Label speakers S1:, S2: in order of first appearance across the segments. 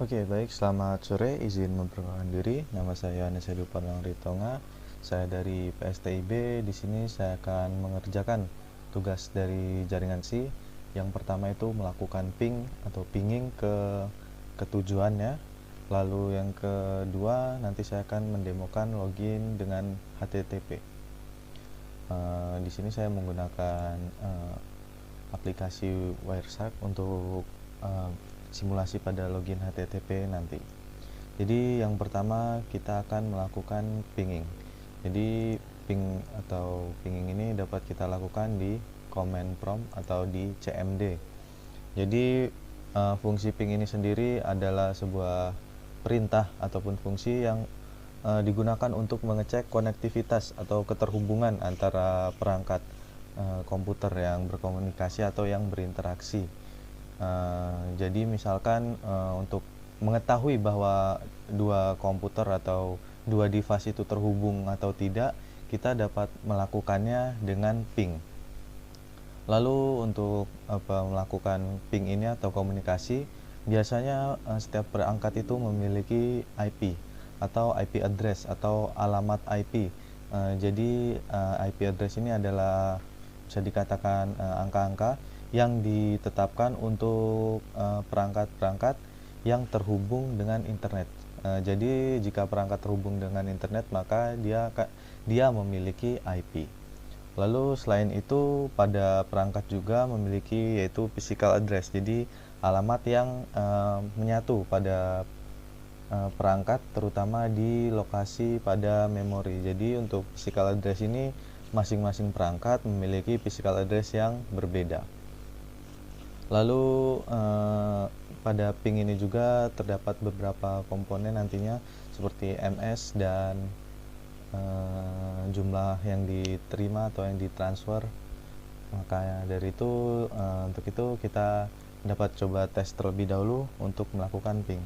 S1: Oke, baik. Selamat sore. Izin memperkenalkan diri. Nama saya Nesedu Parlang Ritonga. Saya dari PSTIB. Di sini saya akan mengerjakan tugas dari jaringan SI. Yang pertama itu melakukan ping atau pinging ke tujuannya. Lalu yang kedua nanti saya akan mendemokan login dengan HTTP. Di sini saya menggunakan aplikasi Wireshark untuk simulasi pada login HTTP nanti. Jadi yang pertama kita akan melakukan pinging. Jadi ping atau pinging ini dapat kita lakukan di command prompt atau di CMD. Jadi fungsi ping ini sendiri adalah sebuah perintah ataupun fungsi yang digunakan untuk mengecek konektivitas atau keterhubungan antara perangkat komputer yang berkomunikasi atau yang berinteraksi. Jadi misalkan untuk mengetahui bahwa dua komputer atau dua device itu terhubung atau tidak, kita dapat melakukannya dengan ping. Lalu untuk melakukan ping ini atau komunikasi, biasanya setiap perangkat itu memiliki IP atau IP address atau alamat IP. Jadi IP address ini adalah bisa dikatakan angka-angka yang ditetapkan untuk perangkat-perangkat yang terhubung dengan internet. Jadi jika perangkat terhubung dengan internet, maka dia memiliki IP. Lalu selain itu pada perangkat juga memiliki yaitu physical address. Jadi alamat yang menyatu pada perangkat terutama di lokasi pada memori. Jadi untuk physical address ini masing-masing perangkat memiliki physical address yang berbeda. Lalu pada ping ini juga terdapat beberapa komponen nantinya seperti MS dan jumlah yang diterima atau yang ditransfer. Maka dari itu untuk itu kita dapat coba tes terlebih dahulu untuk melakukan ping.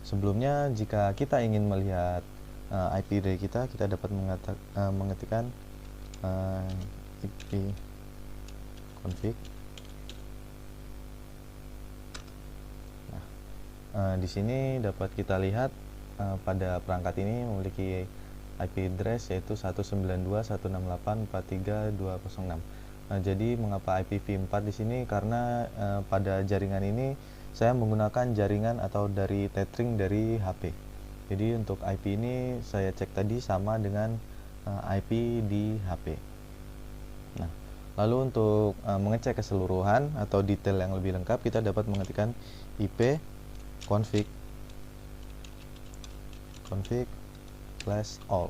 S1: Sebelumnya jika kita ingin melihat IP dari kita dapat mengetikkan IP config. Di sini dapat kita lihat pada perangkat ini memiliki IP address yaitu 192.168.43.206. Jadi mengapa IPv4 di sini? Karena pada jaringan ini saya menggunakan jaringan atau dari tethering dari HP. Jadi untuk IP ini saya cek tadi sama dengan IP di HP. Nah, lalu untuk mengecek keseluruhan atau detail yang lebih lengkap, kita dapat mengetikkan IP config /all.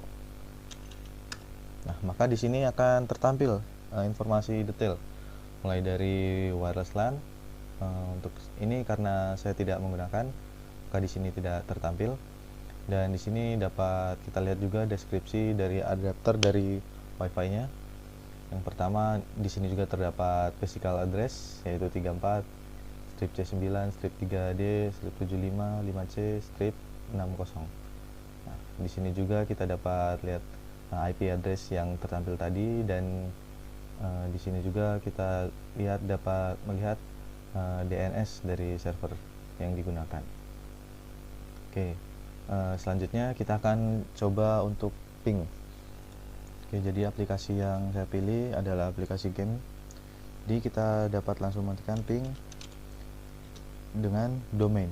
S1: Nah, maka di sini akan tertampil informasi detail mulai dari wireless LAN. Untuk ini karena saya tidak menggunakan, maka di sini tidak tertampil. Dan di sini dapat kita lihat juga deskripsi dari adapter dari Wi-Fi-nya. Yang pertama di sini juga terdapat physical address yaitu 34 strip C9, strip 3D, strip 75, 5C, strip 60. Nah, di sini juga kita dapat lihat IP address yang tertampil tadi, dan di sini juga kita dapat melihat DNS dari server yang digunakan. Oke, selanjutnya kita akan coba untuk ping. Oke, jadi aplikasi yang saya pilih adalah aplikasi game. Jadi kita dapat langsung mengetikkan ping dengan domain.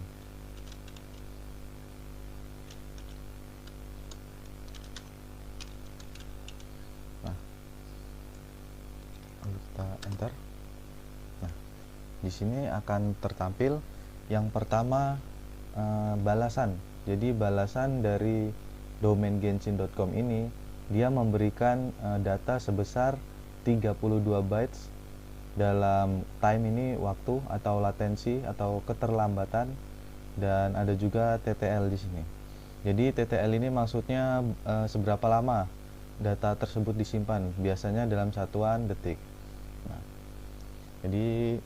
S1: Nah, lalu kita enter. Nah, di sini akan tertampil yang pertama balasan. Jadi balasan dari domain genshin.com ini dia memberikan data sebesar 32 bytes dalam time ini, waktu atau latensi atau keterlambatan, dan ada juga TTL di sini. Jadi TTL ini maksudnya seberapa lama data tersebut disimpan, biasanya dalam satuan detik. Nah, jadi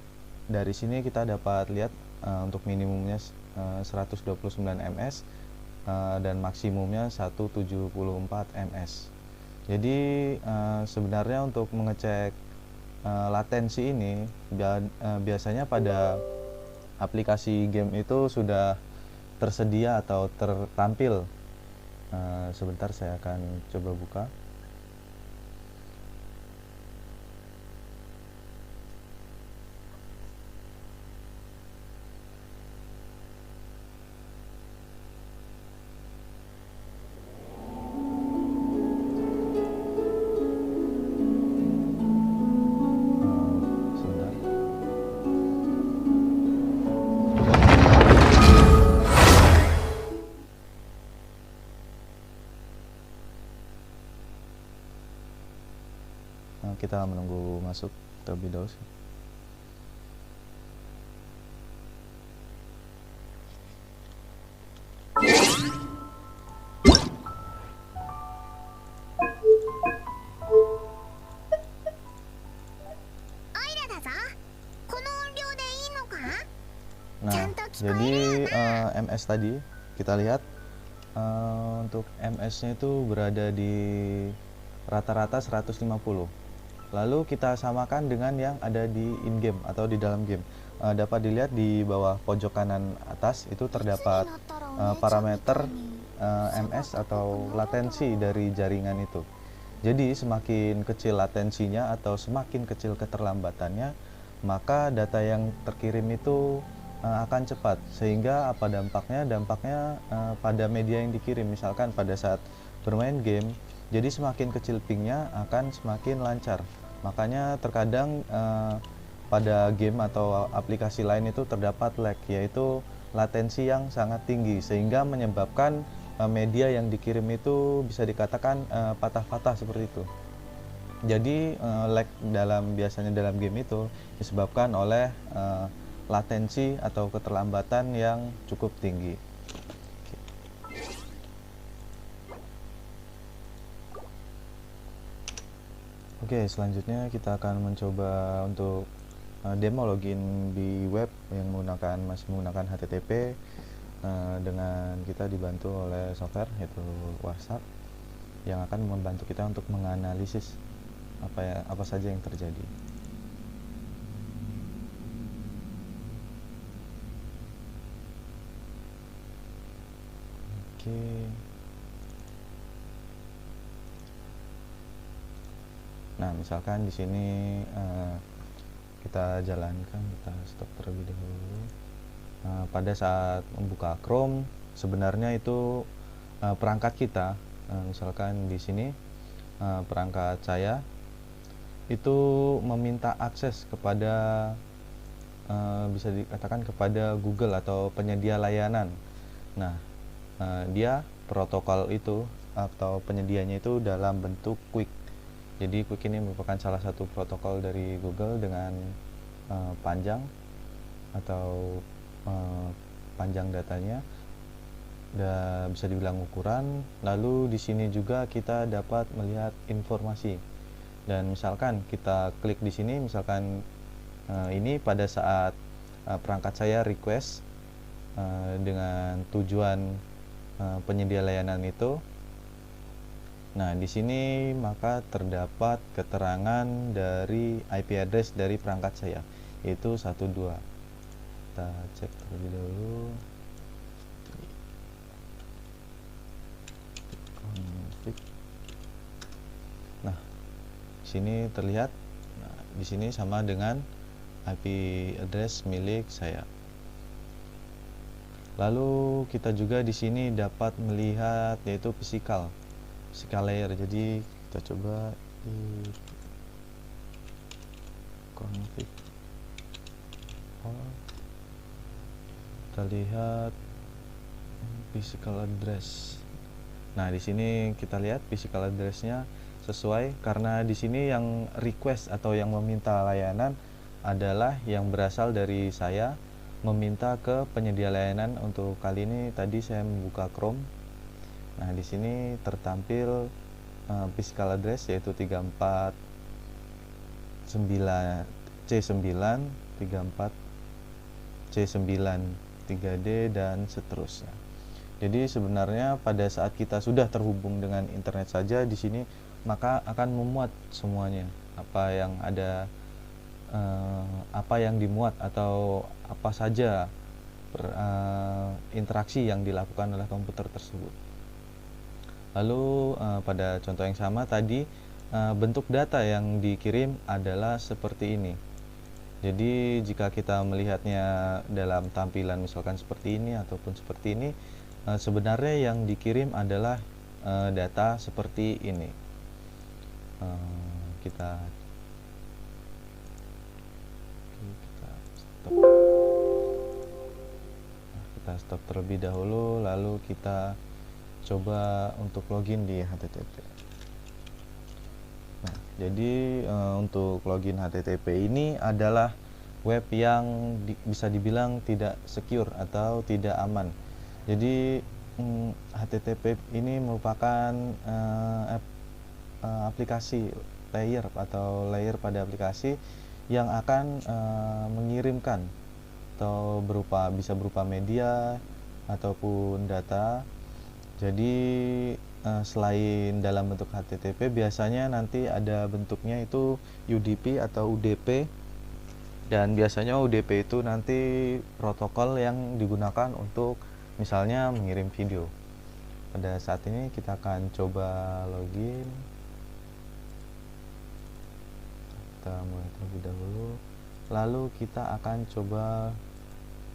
S1: dari sini kita dapat lihat untuk minimumnya 129 ms dan maksimumnya 174 ms. Jadi sebenarnya untuk mengecek latensi ini biasanya pada aplikasi game itu sudah tersedia atau tertampil. Sebentar saya akan coba buka. Sebentar. Kita menunggu masuk terlebih dahulu sih. Nah, jadi MS tadi kita lihat untuk MS-nya itu berada di rata-rata 150. Lalu kita samakan dengan yang ada di in-game atau di dalam game. Dapat dilihat di bawah pojok kanan atas itu terdapat parameter MS atau latensi dari jaringan itu. Jadi semakin kecil latensinya atau semakin kecil keterlambatannya, maka data yang terkirim itu akan cepat. Sehingga apa dampaknya? Dampaknya pada media yang dikirim, misalkan pada saat bermain game, jadi semakin kecil pingnya akan semakin lancar. Makanya terkadang pada game atau aplikasi lain itu terdapat lag, yaitu latensi yang sangat tinggi, sehingga menyebabkan media yang dikirim itu bisa dikatakan patah-patah seperti itu. Jadi lag biasanya dalam game itu disebabkan oleh latensi atau keterlambatan yang cukup tinggi. Oke, selanjutnya kita akan mencoba untuk demo login di web yang masih menggunakan HTTP dengan kita dibantu oleh software yaitu WhatsApp yang akan membantu kita untuk menganalisis apa saja yang terjadi. Oke. Nah, misalkan di sini kita jalankan, kita stop terlebih dahulu. Pada saat membuka Chrome, sebenarnya itu perangkat kita, misalkan di sini perangkat saya itu meminta akses kepada bisa dikatakan kepada Google atau penyedia layanan. Nah, dia protokol itu atau penyedianya itu dalam bentuk QUIC. Jadi QUIC ini merupakan salah satu protokol dari Google dengan panjang atau panjang datanya, dan bisa dibilang ukuran. Lalu di sini juga kita dapat melihat informasi. Dan misalkan kita klik di sini, misalkan ini pada saat perangkat saya request dengan tujuan penyedia layanan itu. Nah, di sini maka terdapat keterangan dari IP address dari perangkat saya, yaitu 12. Kita cek terlebih dahulu. Config. Nah, sini terlihat. Nah, di sini sama dengan IP address milik saya. Lalu kita juga di sini dapat melihat yaitu physical layer. Jadi kita coba di config. Kita lihat physical address. Nah, di sini kita lihat physical address-nya sesuai, karena di sini yang request atau yang meminta layanan adalah yang berasal dari saya meminta ke penyedia layanan. Untuk kali ini tadi saya membuka Chrome. Nah, di sini tertampil physical address yaitu 349 C9 34 C9 3D dan seterusnya. Jadi sebenarnya pada saat kita sudah terhubung dengan internet saja di sini, maka akan memuat semuanya apa yang ada, apa yang dimuat atau apa saja interaksi yang dilakukan oleh komputer tersebut. Lalu pada contoh yang sama tadi, bentuk data yang dikirim adalah seperti ini. Jadi jika kita melihatnya dalam tampilan misalkan seperti ini ataupun seperti ini, sebenarnya yang dikirim adalah data seperti ini. Kita stop. Kita stop terlebih dahulu, lalu kita coba untuk login di HTTP. Nah, jadi untuk login HTTP ini adalah web yang bisa dibilang tidak secure atau tidak aman. Jadi HTTP ini merupakan aplikasi layer atau layer pada aplikasi yang akan mengirimkan atau bisa berupa media ataupun data. Jadi selain dalam bentuk HTTP, biasanya nanti ada bentuknya itu UDP atau UDP, dan biasanya UDP itu nanti protokol yang digunakan untuk misalnya mengirim video. Pada saat ini kita akan coba login. Kita mulai terlebih dahulu, lalu kita akan coba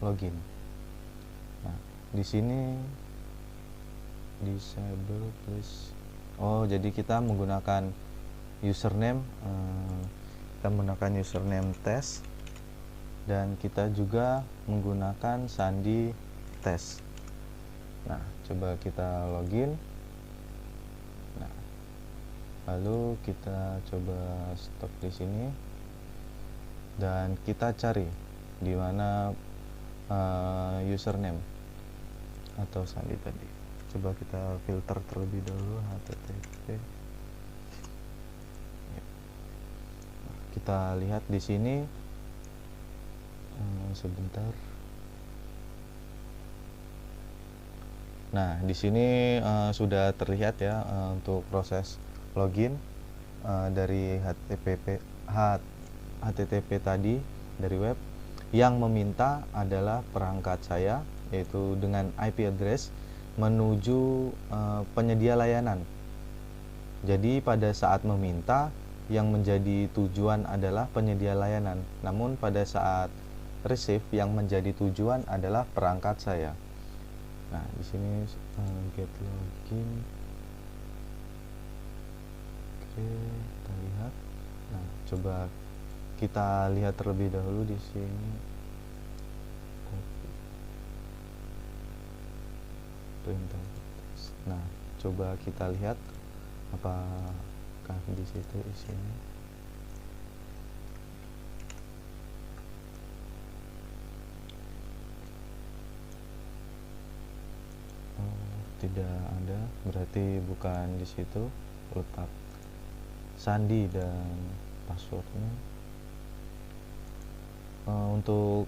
S1: login. Nah, di sini disable please. Oh, jadi kita menggunakan username, kita menggunakan username tes, dan kita juga menggunakan sandi tes. Nah, coba kita login. Nah, lalu kita coba stop di sini dan kita cari di mana username atau sandi tadi. Coba kita filter terlebih dahulu HTTP. Kita lihat di sini sebentar. Nah, di sini sudah terlihat ya untuk proses login dari HTTP tadi dari web. Yang meminta adalah perangkat saya, yaitu dengan IP address menuju penyedia layanan. Jadi pada saat meminta, yang menjadi tujuan adalah penyedia layanan, namun pada saat receive yang menjadi tujuan adalah perangkat saya. Nah, di sini get login. Oke, kita lihat. Nah, coba kita lihat terlebih dahulu di sini. Nah, coba kita lihat apakah di situ isinya. Tidak ada, berarti bukan di situ letak sandi dan passwordnya. Untuk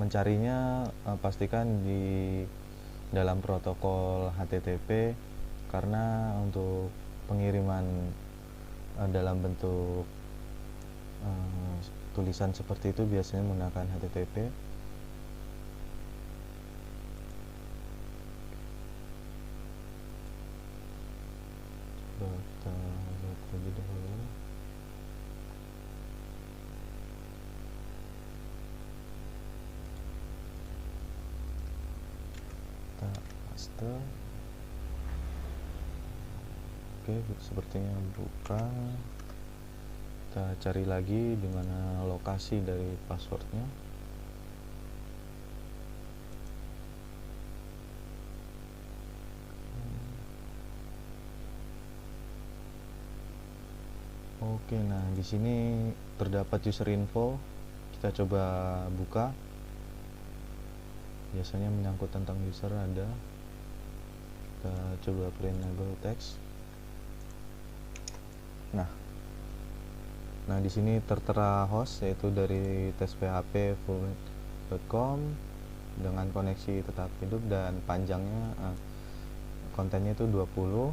S1: mencarinya pastikan di dalam protokol HTTP, karena untuk pengiriman dalam bentuk tulisan seperti itu biasanya menggunakan HTTP. Kita lihat terlebih dahulu. Kita paste. Oke, sepertinya buka. Kita cari lagi di mana lokasi dari passwordnya. Oke, nah di sini terdapat user info. Kita coba buka. Biasanya menyangkut tentang user ada. Kita coba print enable text. Nah di sini tertera host, yaitu dari test.php.fullnet.com dengan koneksi tetap hidup, dan panjangnya kontennya itu 20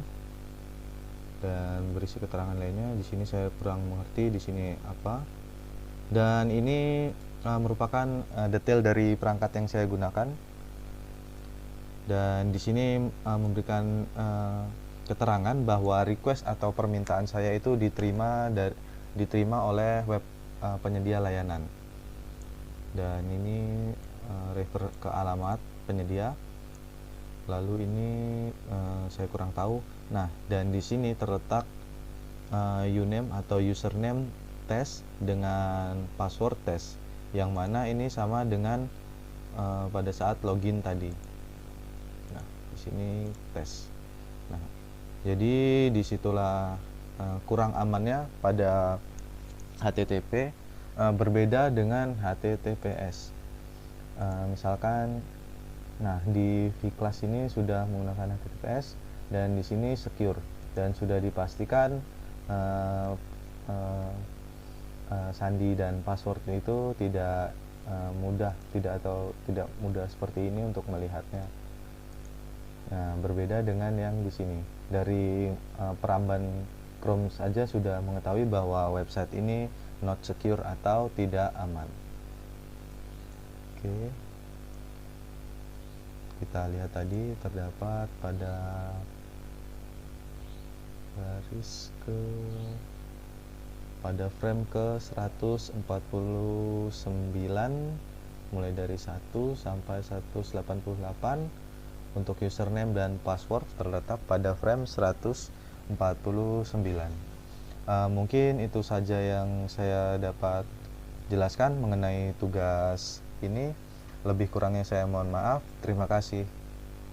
S1: dan berisi keterangan lainnya. Di sini saya kurang mengerti di sini apa. Dan ini merupakan detail dari perangkat yang saya gunakan. Dan di sini memberikan keterangan bahwa request atau permintaan saya itu diterima oleh web penyedia layanan. Dan ini refer ke alamat penyedia. Lalu ini saya kurang tahu. Nah, dan di sini terletak uname atau username tes dengan password tes, yang mana ini sama dengan pada saat login tadi. Nah, di sini tes. Nah, jadi disitulah kurang amannya pada HTTP berbeda dengan HTTPS. Misalkan, nah di vClass ini sudah menggunakan HTTPS dan di sini secure dan sudah dipastikan sandi dan password itu tidak tidak mudah seperti ini untuk melihatnya. Nah, berbeda dengan yang di sini. Dari peramban Chrome saja sudah mengetahui bahwa website ini not secure atau tidak aman. Oke. Kita lihat tadi terdapat pada frame ke 149 mulai dari 1 sampai 188. Untuk username dan password terletak pada frame 149. Mungkin itu saja yang saya dapat jelaskan mengenai tugas ini. Lebih kurangnya saya mohon maaf. Terima kasih.